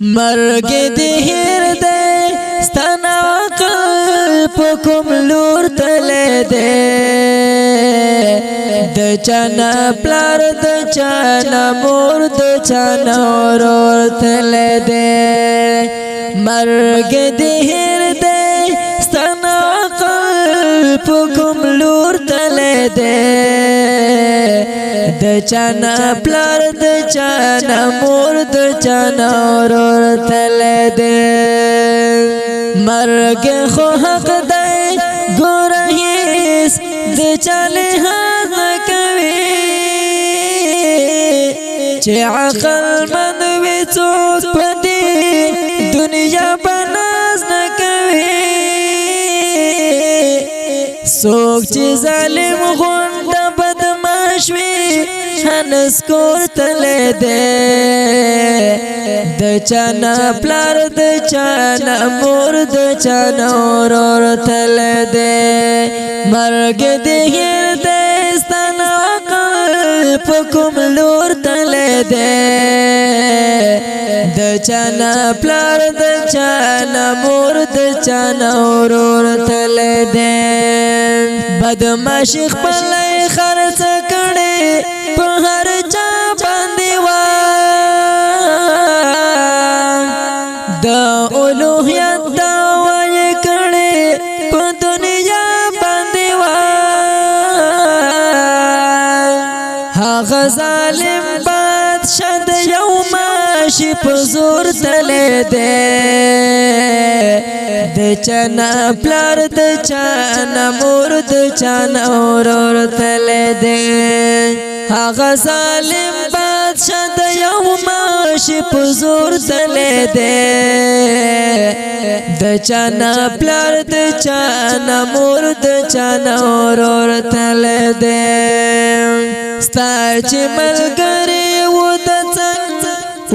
مرگ دی هیر دی ستانا عقل پا کم لور تلی دی د چانا پلار د چانا مور د چانا ورور تلی دی مرگ دی هیر دی ستانا عقل پا کم لور تلی دی د چانا پلار د چانا مور د چانا ورور تلی دی مرگ خو حق دی گوره هیس د چالی حد نکوی چه عقل من وی څوک په دې دنیا بناز نکوی څوک چې ظالم غونډه بدمعاش وي هنس کور تلی دی د چانا پلار د چانا مور د چانا ورور تلی دی مرگ دی هیر دی ستانا عقل په کوم لور تلی دی د چانا پلار د چانا مور د چانا ورور تلی دی بدمعاش خپلی خرڅ کړي په هر چا باندې د اولوهیت دعوه یې کړې په دنیا باندې هغه ظالم بادشاه د یو ماشي په زور تلی دی د چانا پلار د چانا مور د چانا ورور تلی دی هغه ظالم بادشاه د یو ماشي په زور تلی دی د چانا پلار د چانا مور د چانا ورور تلی دی ستا چې ملګری و د څنګ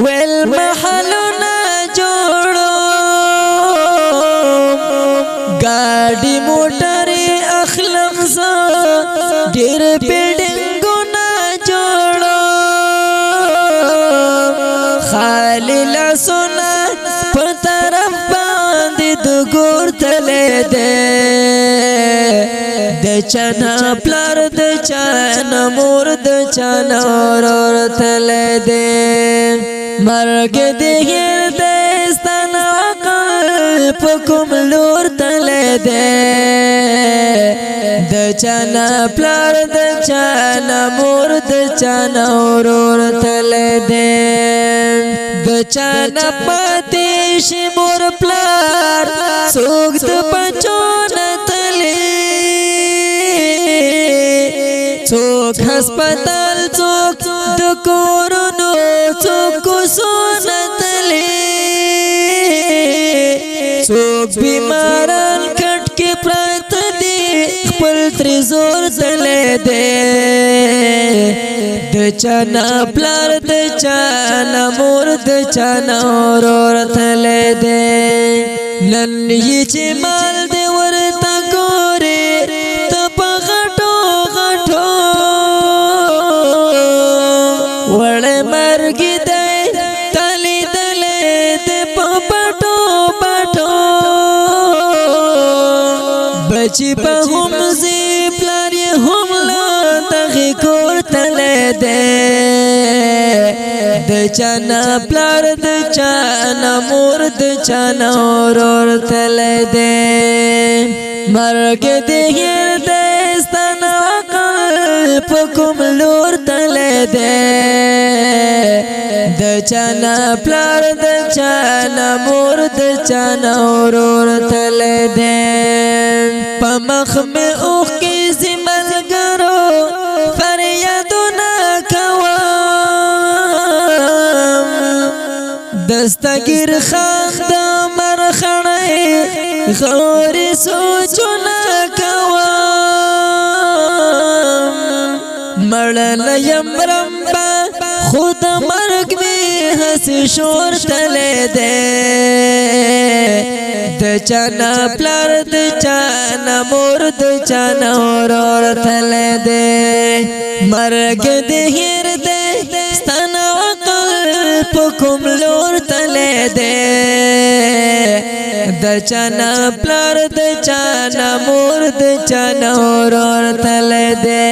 ویل محلونه جوړو ګاډي موټرې اخلم زه ډېر بلډینګونه جوړو خالي لاسونه په طرف باندې د ګور تلی دی د چانا پلار د چانا مور د چانا ورور تلی دی مرگ دی هیر دی ستانا عقل په کوم لور تلی دی د چانا پلار د چانا مور د چانا ورور تلی دی د چانا پاتې شي مور پلار څوک د بچو نه تلی څوک هسپتال څوک د کورونو څوک کوڅونه تلی څوک بیماران کټ کې پراته دي خپل ترې زور تلی دی د چانا پلار د چانا مور د چانا ورور تلی دی نن یې چې مال دی ورته ګورې ته په غټو غټو وړې مرګ دی تا لیدلی دی په پټو پټو بچی به هم ځي پلار یې هم له دغې کور تلی دی د چانا پلار د چانا مور د چانا ورور تلی دی مرگ دی هیر دی ستانا عقل په کوم لور تلی دی د چانا پلار د چانا مور د چانا ورور تلی دی په مخ مې اوښکې ځي ملګرو فریادونه کوم دستګیر خان د مرخڼۍ غورې سوچونه کوم مړله یم رمبه خو د مرګ مې هسې شور تلی دی د چانا پلار د چانا مور د چانا ورور تلی دی مرګ دی هیر دی ستانا عقل په کوم لور تلی تلے دے د چانا پلار د چانا مور د چانا ورور تلے دے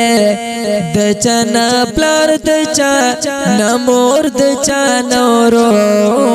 د چانا پلار د چانا مور د چانا ورور